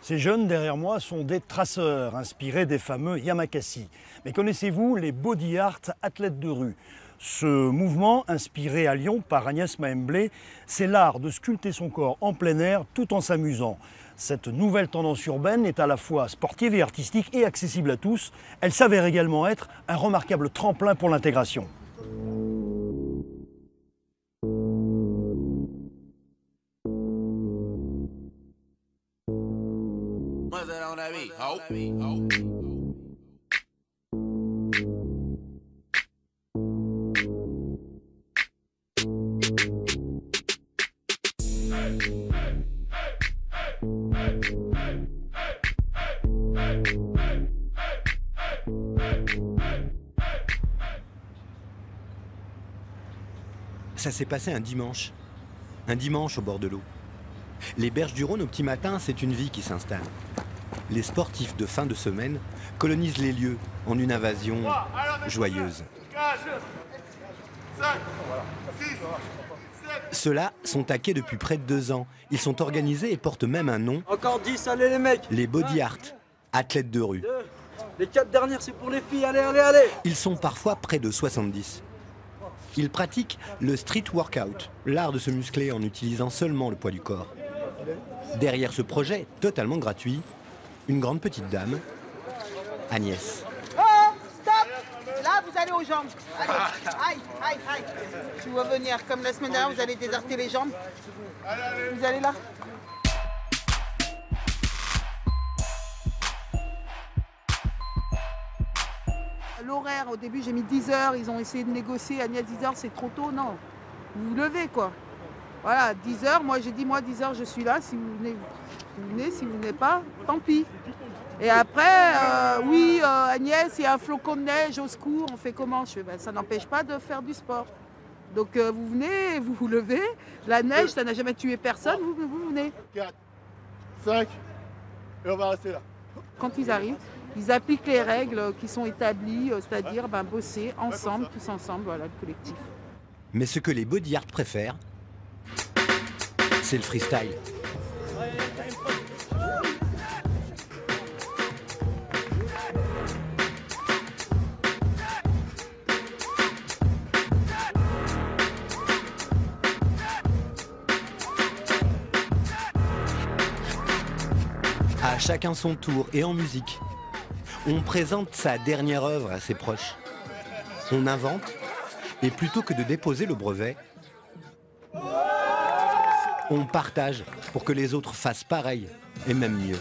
Ces jeunes derrière moi sont des traceurs inspirés des fameux Yamakasi. Mais connaissez-vous les body art athlètes de rue? Ce mouvement, inspiré à Lyon par Agnès Maemblé, c'est l'art de sculpter son corps en plein air tout en s'amusant. Cette nouvelle tendance urbaine est à la fois sportive et artistique et accessible à tous. Elle s'avère également être un remarquable tremplin pour l'intégration. Ça s'est passé un dimanche au bord de l'eau. Les berges du Rhône au petit matin, c'est une vie qui s'installe. Les sportifs de fin de semaine colonisent les lieux en une invasion joyeuse. Ceux-là sont à quai depuis près de 2 ans. Ils sont organisés et portent même un nom. Encore 10, allez les mecs. Les body art, athlètes de rue. Les 4 dernières, c'est pour les filles, allez, allez, allez. Ils sont parfois près de 70. Ils pratiquent le street workout, l'art de se muscler en utilisant seulement le poids du corps. Derrière ce projet totalement gratuit, une grande petite dame, Agnès. Oh, stop! Là, vous allez aux jambes. Allez, aïe, aïe, aïe. Tu vas venir, comme la semaine dernière, vous allez désarter les jambes. Vous allez là. L'horaire, au début, j'ai mis 10 heures. Ils ont essayé de négocier. Agnès, 10 heures, c'est trop tôt. Non, vous vous levez, quoi. Voilà, 10 heures. Moi, j'ai dit, moi, 10 heures, je suis là. Si vous venez, vous venez. Si vous venez pas, tant pis. Et après, oui, Agnès, il y a un flocon de neige, au secours. On fait comment? Je fais, ben, ça n'empêche pas de faire du sport. Donc, vous venez, vous vous levez. La neige, ça n'a jamais tué personne. Vous venez. 4, 5, et on va rester là. Quand ils arrivent, ils appliquent les règles qui sont établies, c'est-à-dire ben, bosser ensemble, tous ensemble, voilà, le collectif. Mais ce que les body art préfèrent, c'est le freestyle. À chacun son tour et en musique, on présente sa dernière œuvre à ses proches. On invente, et plutôt que de déposer le brevet, on partage pour que les autres fassent pareil, et même mieux.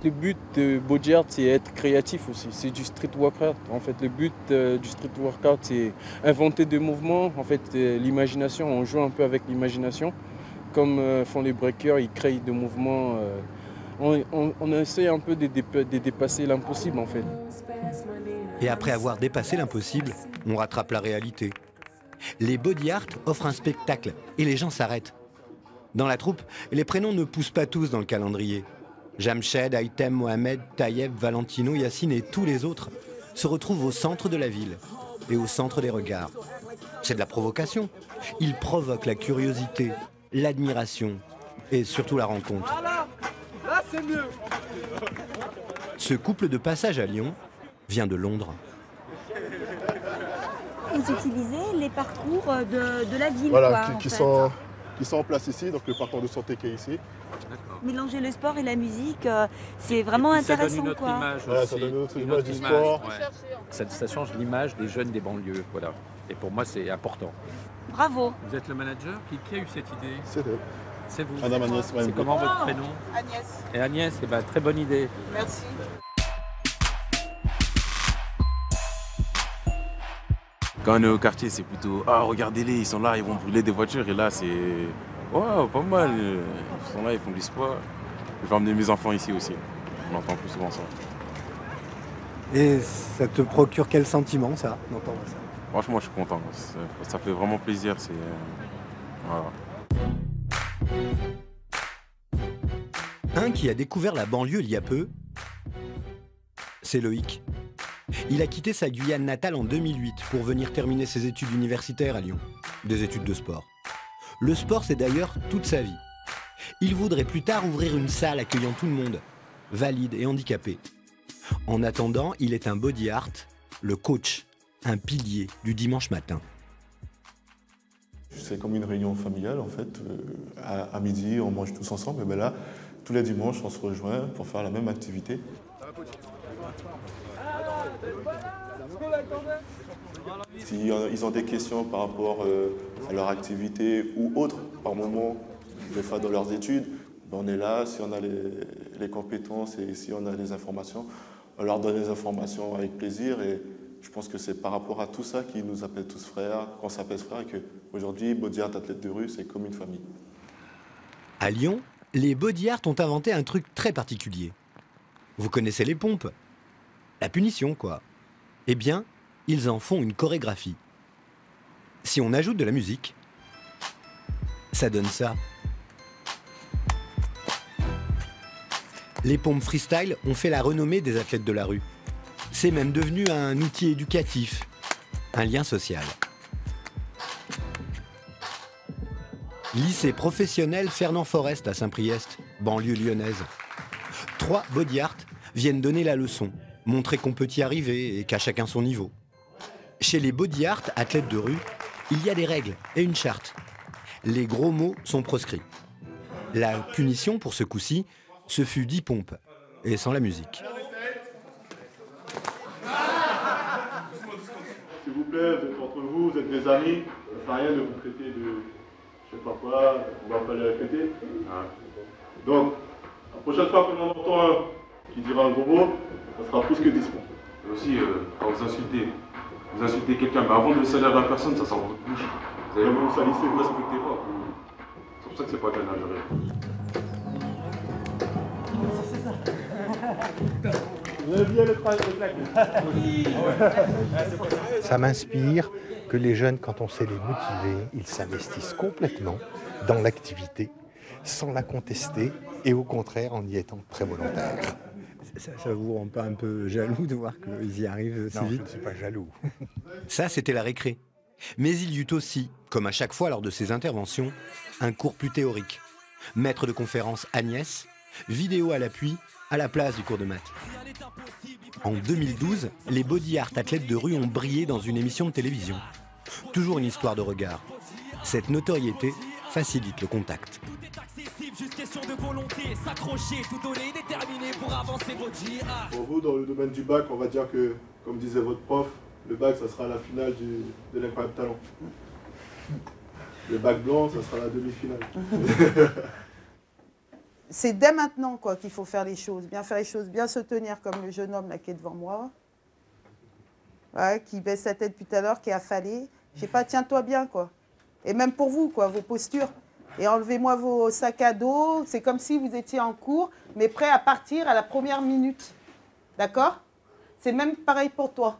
Le but de body art, c'est être créatif aussi. C'est du street workout. En fait, le but du street workout, c'est inventer des mouvements. En fait, l'imagination, on joue un peu avec l'imagination. Comme font les breakers, ils créent des mouvements. On essaie un peu de dépasser l'impossible, en fait. Et après avoir dépassé l'impossible, on rattrape la réalité. Les body art offrent un spectacle et les gens s'arrêtent. Dans la troupe, les prénoms ne poussent pas tous dans le calendrier. Jamshed, Aitem, Mohamed, Tayeb, Valentino, Yassine et tous les autres se retrouvent au centre de la ville et au centre des regards. C'est de la provocation. Ils provoquent la curiosité, l'admiration et surtout la rencontre. Là, c'est mieux. Ce couple de passage à Lyon vient de Londres. Vous utilisez les parcours de la ville, Voilà, quoi, qui sont en place ici, donc le parcours de santé qui est ici. Mélanger le sport et la musique, c'est vraiment intéressant. Ça donne une autre quoi. image Voilà, aussi. ça donne une autre Une image autre du image, sport. ouais. Ça change l'image des jeunes des banlieues, voilà. Et pour moi, c'est important. Bravo. Vous êtes le manager qui a eu cette idée? C'est vrai. C'est vous. Madame Agnès C'est Maemblé. comment votre prénom? Agnès, Et Agnès, eh ben, très bonne idée. merci. Quand on est au quartier, c'est plutôt « Ah, regardez-les, ils sont là, ils vont brûler des voitures. » Et là, c'est « Waouh, pas mal. Ils sont là, ils font du sport. » Je vais emmener mes enfants ici aussi. On entend plus souvent ça. Et ça te procure quel sentiment, ça, d'entendre ça? Franchement, je suis content. Ça fait vraiment plaisir. Voilà. Un qui a découvert la banlieue il y a peu, c'est Loïc. Il a quitté sa Guyane natale en 2008 pour venir terminer ses études universitaires à Lyon, des études de sport. Le sport, c'est d'ailleurs toute sa vie. Il voudrait plus tard ouvrir une salle accueillant tout le monde, valides et handicapés. En attendant, il est un body art, le coach, un pilier du dimanche matin. C'est comme une réunion familiale en fait. À midi, on mange tous ensemble. Et bien là, tous les dimanches, on se rejoint pour faire la même activité. S'ils ont des questions par rapport à leur activité ou autre, par moment, des fois dans leurs études, ben on est là. Si on a les compétences et si on a les informations, on leur donne les informations avec plaisir. Et je pense que c'est par rapport à tout ça qu'ils nous appellent tous frères, qu'on s'appelle frères, et qu'aujourd'hui, Body Art Athlètes de rue, c'est comme une famille. À Lyon, les body art ont inventé un truc très particulier. Vous connaissez les pompes? La punition, quoi. Eh bien, ils en font une chorégraphie. Si on ajoute de la musique, ça donne ça. Les pompes freestyle ont fait la renommée des athlètes de la rue. C'est même devenu un outil éducatif, un lien social. Lycée professionnel Fernand Forest à Saint-Priest, banlieue lyonnaise. 3 body art viennent donner la leçon, montrer qu'on peut y arriver et qu'à chacun son niveau. Chez les body art athlètes de rue, il y a des règles et une charte. Les gros mots sont proscrits. La punition pour ce coup-ci, ce fut 10 pompes, et sans la musique. S'il vous plaît, vous êtes entre vous, vous êtes des amis, ça ne sert à rien de vous traiter de je sais pas quoi, on va pas les répéter. Donc, la prochaine fois qu'on en entend un qui dira un gros mot, ça sera plus que 10 points. Et aussi, quand vous insultez quelqu'un, mais avant de salir la personne, ça sort votre bouche. Vous allez vous salissez, vous ne respectez pas. C'est pour ça que c'est pas bien à gérer. Ça m'inspire que les jeunes, quand on sait les motiver, ils s'investissent complètement dans l'activité, sans la contester, et au contraire en y étant très volontaires. Ça vous rend pas un peu jaloux de voir qu'ils y arrivent si non, vite? Je ne suis pas jaloux. Ça, c'était la récré. Mais il y eut aussi, comme à chaque fois lors de ses interventions, un cours plus théorique. Maître de conférence Agnès, vidéo à l'appui, à la place du cours de maths. En 2012, les body art athlètes de rue ont brillé dans une émission de télévision. Toujours une histoire de regard. Cette notoriété facilite le contact. Pour vous, dans le domaine du bac, on va dire que, comme disait votre prof, le bac, ça sera la finale de l'incroyable talent. Le bac blanc, ça sera la demi-finale. C'est dès maintenant quoi qu'il faut faire les choses, bien se tenir comme le jeune homme là qui est devant moi, ouais, qui baisse sa tête depuis tout à l'heure, qui est affalé. Je sais pas, tiens-toi bien quoi. Et même pour vous quoi, vos postures. Et enlevez-moi vos sacs à dos. C'est comme si vous étiez en cours, mais prêt à partir à la première minute. D'accord? C'est même pareil pour toi.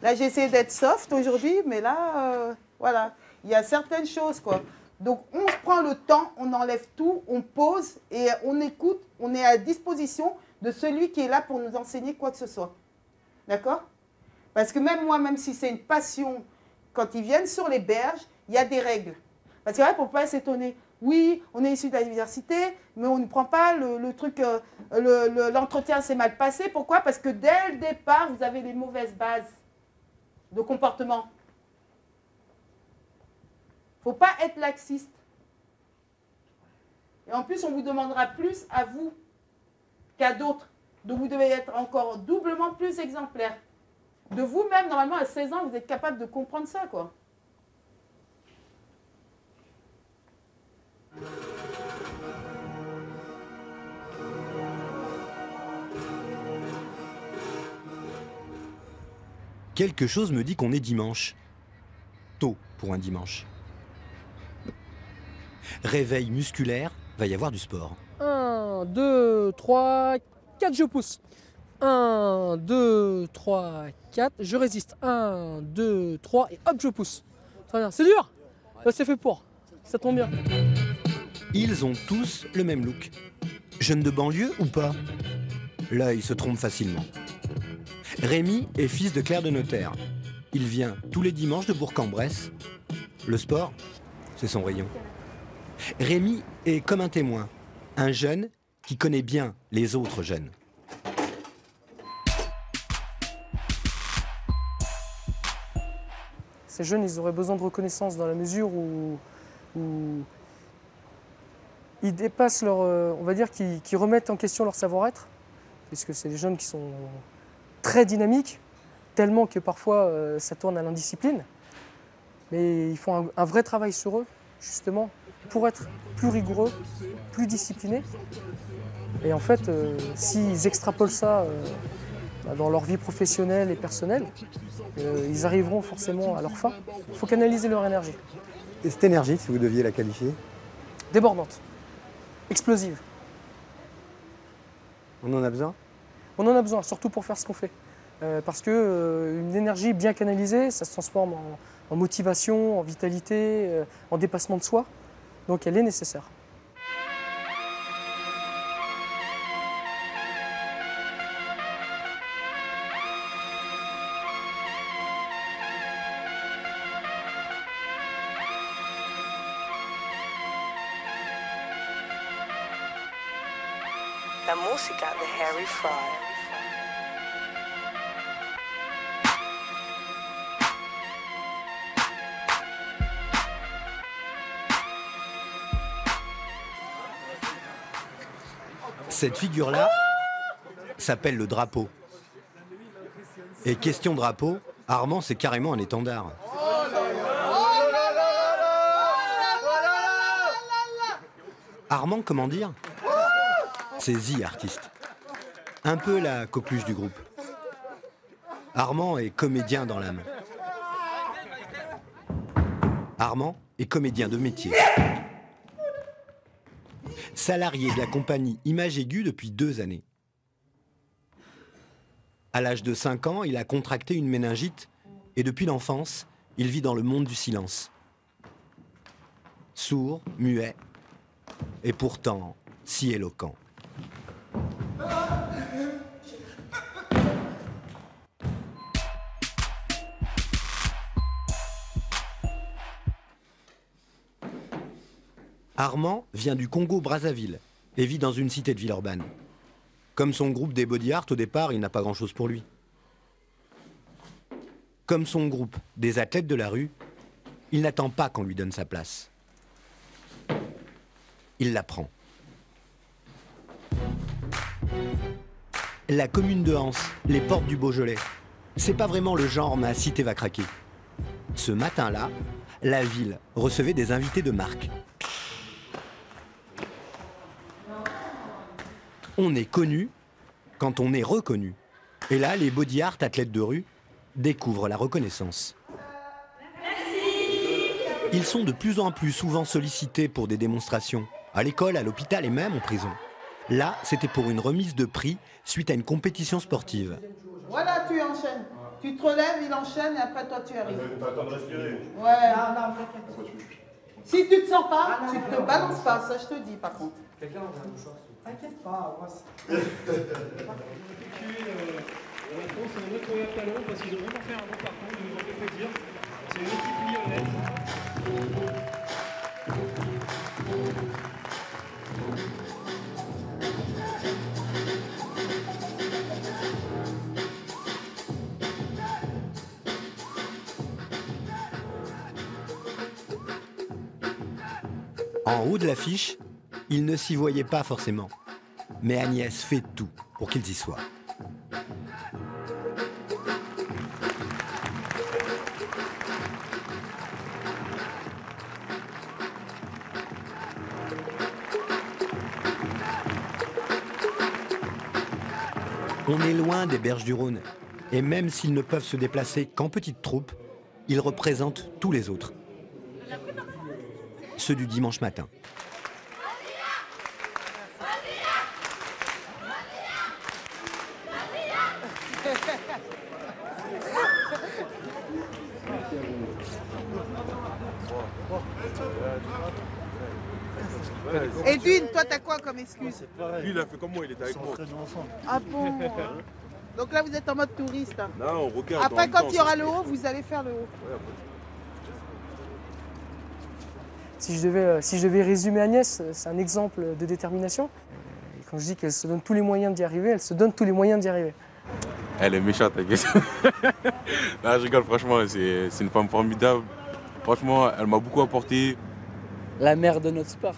Là, j'ai essayé d'être soft aujourd'hui, mais là, voilà. Il y a certaines choses quoi. Donc, on se prend le temps, on enlève tout, on pose et on écoute, on est à disposition de celui qui est là pour nous enseigner quoi que ce soit. D'accord? Parce que même moi, même si c'est une passion, quand ils viennent sur les berges, il y a des règles. Parce que, pour ne pas s'étonner, oui, on est issu de la diversité, mais on ne prend pas le truc, l'entretien s'est mal passé. Pourquoi? Parce que dès le départ, vous avez les mauvaises bases de comportement. Il ne faut pas être laxiste. Et en plus, on vous demandera plus à vous qu'à d'autres. Donc, vous devez être encore doublement plus exemplaire. De vous-même, normalement, à 16 ans, vous êtes capable de comprendre ça, quoi. Quelque chose me dit qu'on est dimanche. Tôt pour un dimanche. Réveil musculaire, va y avoir du sport. 1, 2, 3, 4, je pousse. 1, 2, 3, 4, je résiste. 1, 2, 3 et hop, je pousse. Très bien, c'est dur. C'est fait pour. Ça tombe bien. Ils ont tous le même look. Jeunes de banlieue ou pas? Là, ils se trompent facilement. Rémi est fils de clerc de notaire. Il vient tous les dimanches de Bourg-en-Bresse. Le sport, c'est son rayon. Rémi est comme un témoin, un jeune qui connaît bien les autres jeunes. Ces jeunes, ils auraient besoin de reconnaissance dans la mesure où ils dépassent leur... on va dire qu'ils remettent en question leur savoir-être, puisque c'est des jeunes qui sont très dynamiques, tellement que parfois ça tourne à l'indiscipline. Mais ils font un vrai travail sur eux, justement, pour être plus rigoureux, plus disciplinés. Et en fait, s'ils extrapolent ça dans leur vie professionnelle et personnelle, ils arriveront forcément à leur fin. Il faut canaliser leur énergie. Et cette énergie, si vous deviez la qualifier? Débordante, explosive. On en a besoin? On en a besoin, surtout pour faire ce qu'on fait. Parce qu'une énergie bien canalisée, ça se transforme en motivation, en vitalité, en dépassement de soi. Donc elle est nécessaire. La música de Harry Fraud. Cette figure-là s'appelle le drapeau. Et question drapeau, Armand, c'est carrément un étendard. Armand, comment dire? C'est The Artist. Un peu la coqueluche du groupe. Armand est comédien dans l'âme. Armand est comédien de métier. Salarié de la compagnie Image Aiguë depuis 2 années. À l'âge de 5 ans, il a contracté une méningite et depuis l'enfance, il vit dans le monde du silence. Sourd, muet et pourtant si éloquent. Armand vient du Congo-Brazzaville et vit dans une cité de Villeurbanne. Comme son groupe des Body Art, au départ, il n'a pas grand-chose pour lui. Comme son groupe des athlètes de la rue, il n'attend pas qu'on lui donne sa place. Il la prend. La commune de Anse, les portes du Beaujolais, c'est pas vraiment le genre ma cité va craquer. Ce matin-là, la ville recevait des invités de marque. On est connu quand on est reconnu. Et là, les Body Art athlètes de rue découvrent la reconnaissance. Ils sont de plus en plus souvent sollicités pour des démonstrations, à l'école, à l'hôpital et même en prison. Là, c'était pour une remise de prix suite à une compétition sportive. Voilà, tu enchaînes. Tu te relèves, il enchaîne et après toi tu arrives. T'as le temps de respirer. Ouais. Non, t'inquiète. Si tu te sens pas, tu te balances pas, ça je te dis par contre. Quelqu'un a un mouchoir. T'inquiète pas, moi c'est... La réponse c'est un incroyable talent parce qu'ils ont vraiment fait un bon parcours, ils nous ont fait plaisir. C'est une équipe lyonnaise. En haut de l'affiche, ils ne s'y voyaient pas forcément. Mais Agnès fait tout pour qu'ils y soient. On est loin des berges du Rhône. Et même s'ils ne peuvent se déplacer qu'en petite troupe, ils représentent tous les autres. Ceux du dimanche matin. Edwin, toi t'as quoi comme excuse? Lui il a fait comme moi, il était avec moi. Ah bon? Donc là, vous êtes en mode touriste. Hein. Non, on regarde. Après, quand il y aura le haut, vous allez faire le haut. Si je devais résumer Agnès, c'est un exemple de détermination. Et quand je dis qu'elle se donne tous les moyens d'y arriver, elle se donne tous les moyens d'y arriver. Elle est méchante, Agnès. Là, je rigole, franchement, c'est une femme formidable. Franchement, elle m'a beaucoup apporté. La mère de notre sport.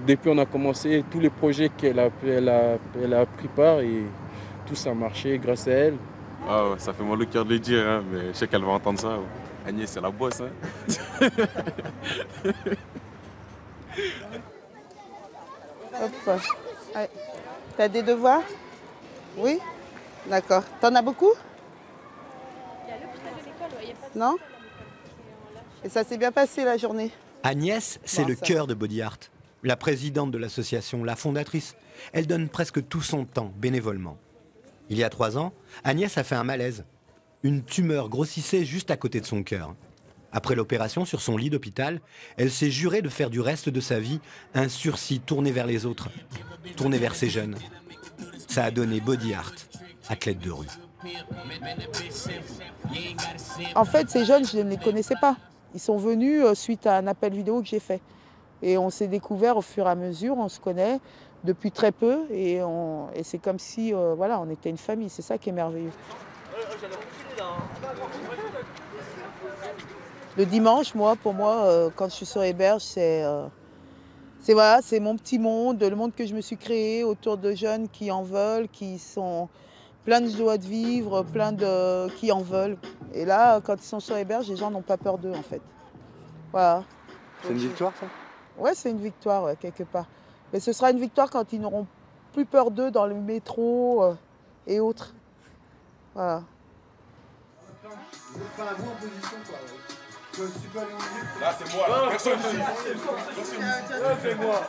Depuis on a commencé, tous les projets qu'elle a pris part et tout ça a marché grâce à elle. Ah ouais, ça fait mal au cœur de le dire, hein, mais je sais qu'elle va entendre ça. Ouais. Agnès, c'est la bosse. Hein. Hop. Ouais. T'as des devoirs? Oui? D'accord. T'en as beaucoup? Non? Et ça s'est bien passé la journée? Agnès, c'est Bon, le ça cœur de Body Art. La présidente de l'association, la fondatrice. Elle donne presque tout son temps, bénévolement. Il y a 3 ans, Agnès a fait un malaise. Une tumeur grossissait juste à côté de son cœur. Après l'opération sur son lit d'hôpital, elle s'est jurée de faire du reste de sa vie un sursis tourné vers les autres, tourné vers ses jeunes. Ça a donné Body Art, athlète de rue. En fait, ces jeunes, je ne les connaissais pas. Ils sont venus suite à un appel vidéo que j'ai fait. Et on s'est découvert au fur et à mesure, on se connaît depuis très peu. Et c'est comme si voilà, on était une famille, c'est ça qui est merveilleux. Le dimanche, pour moi, quand je suis sur les berges, c'est voilà, c'est mon petit monde, le monde que je me suis créé autour de jeunes qui en veulent, qui sont plein de joie de vivre, qui en veulent. Et là, quand ils sont sur les berges, les gens n'ont pas peur d'eux, en fait. Voilà. C'est une victoire, ça? Ouais, c'est une victoire, ouais, quelque part. Mais ce sera une victoire quand ils n'auront plus peur d'eux dans le métro et autres. Voilà. Là, c'est moi, là. Personne ici. C'est moi.